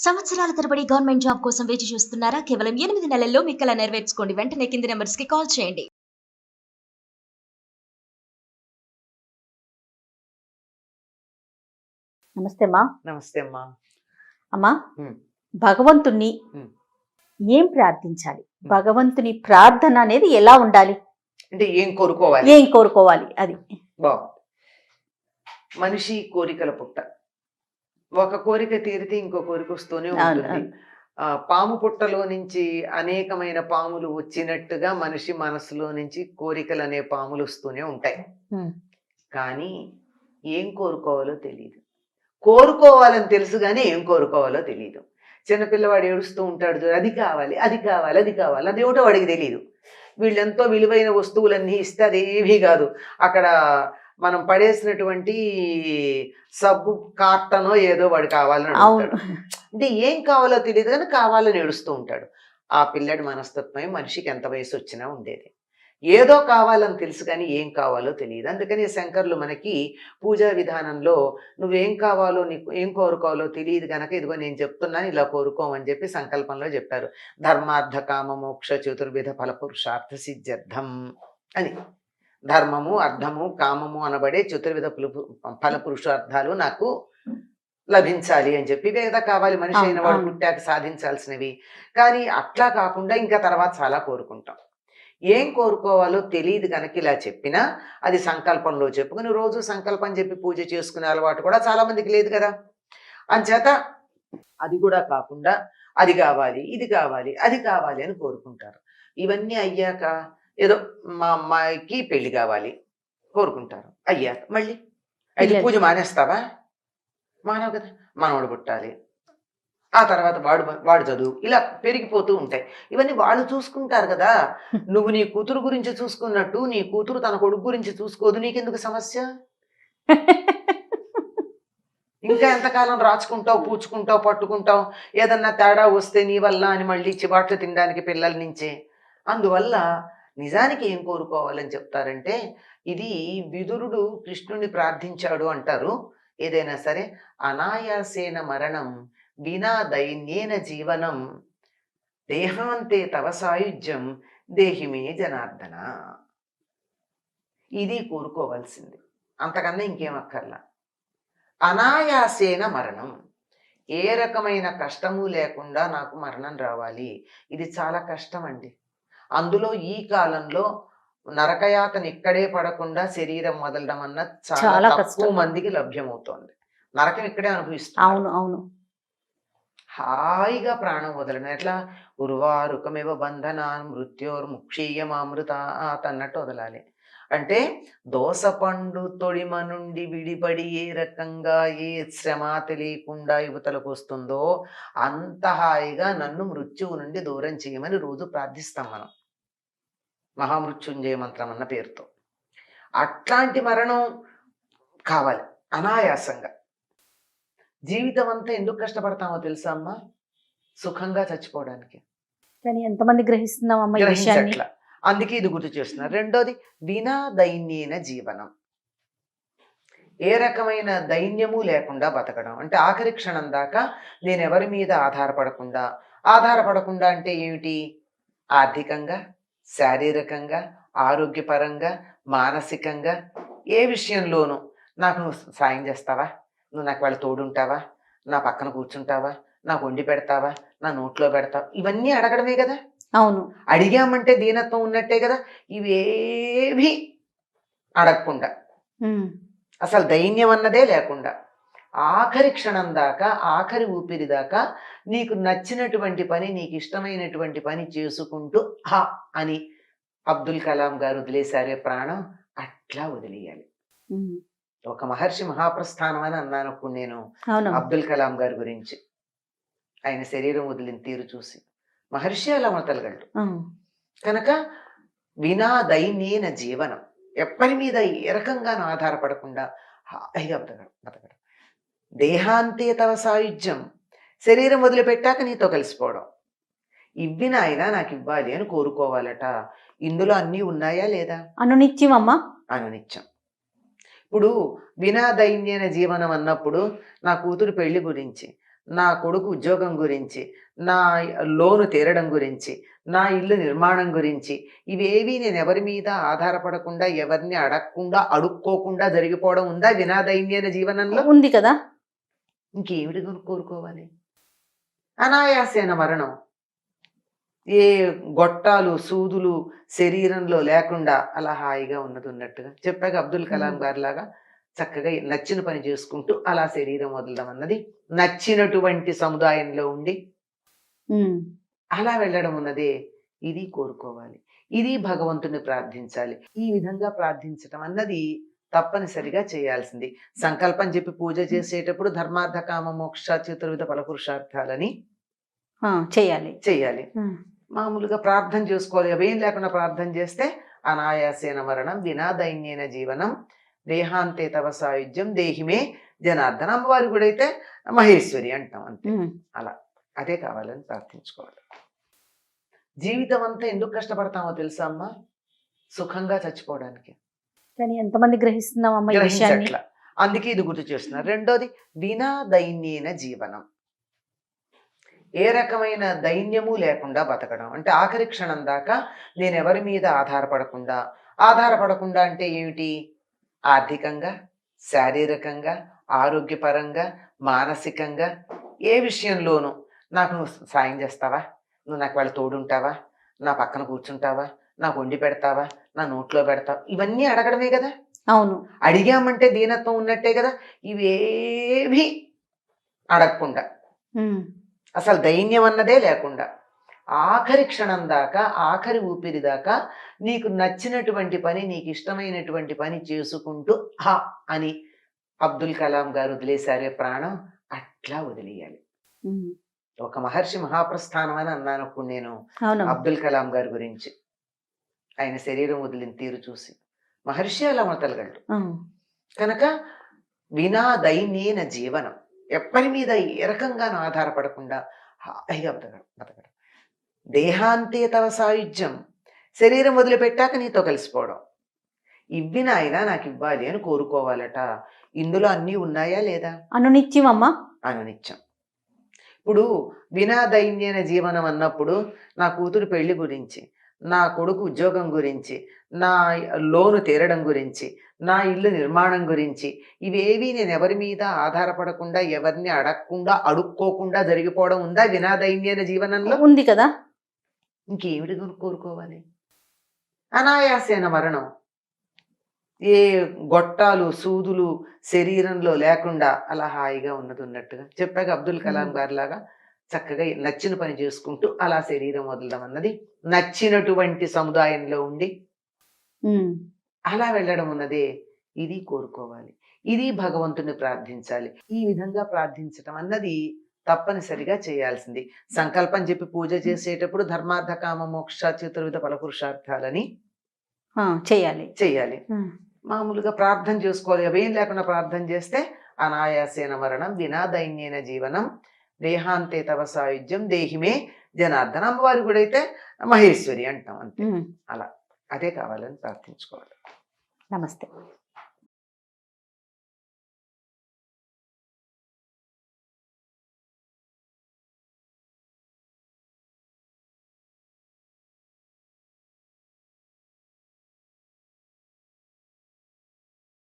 సంవత్సరాల తరబడి government job కోసం వేచి చూస్తున్నారా? కేవలం 8 నెలల్లో మీ కల నెరవేర్చుకోండి. వెంటనే కింది నంబర్స్‌కి కాల్ చేయండి. నమస్తే అమ్మా. నమస్తే అమ్మా. అమ్మా, హ్మ్. భగవంతుణ్ణి హ్మ్. ఏం ప్రార్థించాలి? భగవంతుని ప్రార్థన అనేది ఎలా ఉండాలి? అంటే ఏం కోరుకోవాలి? ఏం కోరుకోవాలి? అది బాగుంది. మనిషి కోరికల పుట్ట. ఒక కోరిక తీరితే ఇంకో కోరిక వస్తూనే ఉంటుంది. పాము పుట్టలో నుంచి అనేకమైన పాములు వచ్చినట్టుగా మనిషి మనసులో నుంచి కోరికలు అనే పాములు వస్తూనే ఉంటాయి. కానీ ఏం కోరుకోవాలో తెలియదు. కోరుకోవాలని తెలుసు కానీ ఏం కోరుకోవాలో తెలియదు. చిన్నపిల్లవాడు ఏడుస్తూ ఉంటాడు, అది కావాలి, అది కావాలి, అది కావాలి, అదేమిటో వాడికి తెలియదు. వీళ్ళెంతో విలువైన వస్తువులన్నీ ఇస్తే అదేమీ కాదు. అక్కడ మనం పడేసినటువంటి సబ్బు కాటనో ఏదో వాడు కావాలని అడుగుతాడు. అంటే ఏం కావాలో తెలియదు కానీ కావాలని ఏడుస్తూ ఉంటాడు. ఆ పిల్లడి మనస్తత్వమే మనిషికి ఎంత వయసు వచ్చినా ఉండేది. ఏదో కావాలని తెలుసు కానీ ఏం కావాలో తెలియదు. అందుకని శంకర్లు మనకి పూజా విధానంలో నువ్వేం కావాలో, నీకు ఏం కోరుకోవాలో తెలియదు కనుక ఇదిగో నేను చెప్తున్నాను, ఇలా కోరుకోమని చెప్పి సంకల్పంలో చెప్పారు. ధర్మార్థ కామ మోక్ష చతుర్విధ ఫల పురుషార్థ సిద్ధ్యర్థం అని. ధర్మము, అర్థము, కామము అనబడే చతుర్విధ ఫల పురుషార్థాలు నాకు లభించాలి అని చెప్పి ఇవే కదా కావాలి మనిషి అయిన వాడు పుట్టాక సాధించాల్సినవి. కానీ అట్లా కాకుండా ఇంకా తర్వాత చాలా కోరుకుంటాం. ఏం కోరుకోవాలో తెలియదు కనుక ఇలా చెప్పినా అది సంకల్పంలో చెప్పుకుని రోజు సంకల్పం చెప్పి పూజ చేసుకునే అలవాటు కూడా చాలా మందికి లేదు కదా. అంచేత అది కూడా కాకుండా అది కావాలి, ఇది కావాలి, అది కావాలి అని కోరుకుంటారు. ఇవన్నీ అయ్యాక ఏదో మా అమ్మాయికి పెళ్లి కావాలి కోరుకుంటారు. అయ్యాక మళ్ళీ అయితే పూజ మానేస్తావా? మానవు కదా. మనవడు పుట్టాలి, ఆ తర్వాత వాడు చదువు, ఇలా పెరిగిపోతూ ఉంటాయి. ఇవన్నీ వాళ్ళు చూసుకుంటారు కదా. నువ్వు నీ కూతురు గురించి చూసుకున్నట్టు నీ కూతురు తన కొడుకు గురించి చూసుకోదు. నీకెందుకు సమస్య? ఇంకా ఎంతకాలం రాచుకుంటావు, పూచుకుంటావు, పట్టుకుంటావు? ఏదన్నా తేడా వస్తే నీ వల్ల అని మళ్ళీ చివాట్లు తినడానికి పిల్లల నుంచే. అందువల్ల నిజానికి ఏం కోరుకోవాలని చెప్తారంటే, ఇది విదురుడు కృష్ణుని ప్రార్థించాడు అంటారు. ఏదైనా సరే అనాయాసేన మరణం వినా దైన్యేన జీవనం దేహాంతే తవ సాయుధ్యం దేహిమే జనార్దన. ఇది కోరుకోవాల్సింది, అంతకన్నా ఇంకేమక్కర్లా. అనాయాసేన మరణం, ఏ రకమైన కష్టము లేకుండా నాకు మరణం రావాలి. ఇది చాలా కష్టం అండి. అందులో ఈ కాలంలో నరకయాతన ఇక్కడే పడకుండా శరీరం వదలడం అన్న చాలా తక్కువ మందికి లభ్యమవుతోంది. నరకం ఇక్కడే అనుభవిస్తున్నారు. హాయిగా ప్రాణం వదలడం ఎట్లా? ఉర్వారుకమివ బంధనాన్ మృత్యోర్ముక్షీయమామృతాత్ అన్నట్టు వదలాలి. అంటే దోసపండు తొడిమ నుండి విడిపడి ఏ రకంగా ఏ శ్రమ తెలియకుండా యువతలకు వస్తుందో అంత హాయిగా నన్ను మృత్యువు నుండి దూరం చేయమని రోజు ప్రార్థిస్తాం మనం, మహామృత్యుంజయ మంత్రం అన్న పేరుతో. అట్లాంటి మరణం కావాలి అనాయాసంగా. జీవితం అంతా ఎందుకు కష్టపడతామో తెలుసా అమ్మా? సుఖంగా చచ్చిపోవడానికి. కానీ ఎంతమంది గ్రహించట్లా. అందుకే ఇది గుర్తు చేస్తున్నారు. రెండోది వినా దైన్యేన జీవనం, ఏ రకమైన దైన్యము లేకుండా బతకడం. అంటే ఆఖరి క్షణం దాకా నేను ఎవరి మీద ఆధారపడకుండా అంటే ఏమిటి? ఆర్థికంగా, శారీరకంగా, ఆరోగ్యపరంగా, మానసికంగా ఏ విషయంలోనూ నాకు నువ్వు సాయం చేస్తావా, నువ్వు నాకు వాళ్ళు తోడుంటావా, నా పక్కన కూర్చుంటావా, నాకు వండి పెడతావా, నా నోట్లో పెడతావా, ఇవన్నీ అడగడమే కదా. అవును, అడిగామంటే దీనత్వం ఉన్నట్టే కదా. ఇవేవి అడగకుండా, అసలు దైన్యం అన్నదే లేకుండా ఆఖరి క్షణం దాకా, ఆఖరి ఊపిరి దాకా నీకు నచ్చినటువంటి పని, నీకు ఇష్టమైనటువంటి పని చేసుకుంటూ హా అని అబ్దుల్ కలాం గారు వదిలేశారే ప్రాణం, అట్లా వదిలేయాలి. ఒక మహర్షి మహాప్రస్థానం అని అన్నాను అప్పుడు నేను అబ్దుల్ కలాం గారి గురించి. ఆయన శరీరం వదిలిన తీరు చూసి మహర్షి అలా వదలగలడు కనుక వినా దైన్యేన జీవనం, ఎప్పటి మీద ఏ రకంగానూ ఆధారపడకుండా హాయిగా బతకడం. దేహాంతే తవ సాయుధ్యం, శరీరం వదిలిపెట్టాక నీతో కలిసిపోవడం. ఇవ్విన ఆయన నాకు ఇవ్వాలి అని కోరుకోవాలట. ఇందులో అన్నీ ఉన్నాయా లేదా? అనునిత్యం అమ్మా, అనునిత్యం. ఇప్పుడు వినా దైన్యన జీవనం అన్నప్పుడు నా కూతురు పెళ్లి గురించి నా కొడుకు ఉద్యోగం గురించి, నా లోను తీరడం గురించి, నా ఇల్లు నిర్మాణం గురించి, ఇవేవి నేను ఎవరి మీద ఆధారపడకుండా, ఎవరిని అడగకుండా, అడుక్కోకుండా జరిగిపోవడం ఉందా వినాదైన్యన జీవనంలో? ఉంది కదా. ఇంకేమిటి కోరుకోవాలి? అనాయాసేన మరణం. ఏ గొట్టాలు సూదులు శరీరంలో లేకుండా అలా హాయిగా ఉన్నది ఉన్నట్టుగా చెప్పాక అబ్దుల్ కలాం గారి లాగా చక్కగా నచ్చిన పని చేసుకుంటూ అలా శరీరం వదలడం అన్నది నచ్చినటువంటి సముదాయంలో ఉండి అలా వెళ్ళడం ఉన్నదే. ఇది కోరుకోవాలి, ఇది భగవంతుని ప్రార్థించాలి. ఈ విధంగా ప్రార్థించడం అన్నది తప్పనిసరిగా చేయాల్సింది. సంకల్పం చెప్పి పూజ చేసేటప్పుడు ధర్మార్థ కామ మోక్ష చతుర్విధ ఫలపురుషార్థాలని చేయాలి. మామూలుగా ప్రార్థన చేసుకోవాలి. అవేం లేకుండా ప్రార్థన చేస్తే అనాయాసేన మరణం వినాదైన్యన జీవనం దేహాంతే తవ సాయుధ్యం దేహిమే జనార్దన. అమ్మవారి కూడా అయితే మహేశ్వరి అంటాం అంతే. అలా అదే కావాలని ప్రార్థించుకోవాలి. జీవితం అంతా ఎందుకు కష్టపడతామో తెలుసా అమ్మా? సుఖంగా చచ్చిపోవడానికి. కానీ ఎంతమంది గ్రహిస్తున్నామమ్మా ఈ విషయాన్ని? గ్రహించట్ల. అందుకే ఇది గుర్తు చేస్తున్నారు. రెండోది వినాదైన్యన జీవనం. ఏ రకమైన దైన్యము లేకుండా బతకడం అంటే ఆఖరి క్షణం దాకా నేను ఎవరి మీద ఆధారపడకుండా అంటే ఏమిటి? ఆర్థికంగా, శారీరకంగా, ఆరోగ్యపరంగా, మానసికంగా ఏ విషయంలోనూ నాకు నువ్వు సాయం చేస్తావా, నువ్వు నాకు వాళ్ళ తోడుంటావా, నా పక్కన కూర్చుంటావా, నాకు వండి పెడతావా, నా నోట్లో పెడతావా, ఇవన్నీ అడగడమే కదా. అవును, అడిగామంటే దీనత్వం ఉన్నట్టే కదా. ఇవేవి అడగకుండా అసలు దైన్యం అన్నదే లేకుండా ఆఖరి క్షణం దాకా, ఆఖరి ఊపిరి దాకా నీకు నచ్చినటువంటి పని, నీకు ఇష్టమైనటువంటి పని చేసుకుంటూ హా అని అబ్దుల్ కలాం గారు వదిలేశారే ప్రాణం, అట్లా వదిలేయాలి. ఒక మహర్షి మహాప్రస్థానం అని అన్నాను అప్పుడు నేను అబ్దుల్ కలాం గారి గురించి. ఆయన శరీరం వదిలిన తీరు చూసి మహర్షి అలా వదలగలడు కనుక వినాదైన్యేన జీవనం. ఎప్పటి మీద ఏ రకంగానూ ఆధారపడకుండా హాయిగా బతకడం. దేహాంతే తవ సాయుధ్యం, శరీరం వదిలిపెట్టాక నీతో కలిసిపోవడం. ఇవ్వి నాయన నాకు ఇవ్వాలి అని కోరుకోవాలట. ఇందులో అన్నీ ఉన్నాయా లేదా? అనునిత్యం అమ్మా, అనునిత్యం. ఇప్పుడు వినాదైన్యన జీవనం అన్నప్పుడు నా కూతురు పెళ్లి గురించి, నా కొడుకు ఉద్యోగం గురించి, నా లోను తీరడం గురించి, నా ఇల్లు నిర్మాణం గురించి, ఇవేవి నేను ఎవరి మీద ఆధారపడకుండా, ఎవరిని అడగకుండా, అడుక్కోకుండా జరిగిపోవడం ఉందా వినాదైన్యన జీవనంలో? ఉంది కదా. ఇంకేమిటి కోరుకోవాలి? అనాయాసేన మరణం. ఏ గొట్టాలు సూదులు శరీరంలో లేకుండా అలా హాయిగా ఉన్నది ఉన్నట్టుగా చెప్పాక అబ్దుల్ కలాం గారి లాగా చక్కగా నచ్చిన పని చేసుకుంటూ అలా శరీరం వదలడం అన్నది నచ్చినటువంటి సముదాయంలో ఉండి అలా వెళ్ళడం ఉన్నదే. ఇది కోరుకోవాలి, ఇది భగవంతుని ప్రార్థించాలి. ఈ విధంగా ప్రార్థించటం అన్నది తప్పనిసరిగా చేయాల్సింది. సంకల్పం చెప్పి పూజ చేసేటప్పుడు ధర్మార్థ కామ మోక్ష చతుర్విధ ఫలపురుషార్థాలని చేయాలి. మామూలుగా ప్రార్థన చేసుకోవాలి. అవేం లేకుండా ప్రార్థన చేస్తే అనాయాసేన మరణం వినాదైన్యన జీవనం దేహాంతే తవ సాయుధ్యం దేహిమే జనార్దన. అమ్మవారి కూడా అయితే మహేశ్వరి అంటాం అంతే. అలా అదే కావాలని ప్రార్థించుకోవాలి. నమస్తే.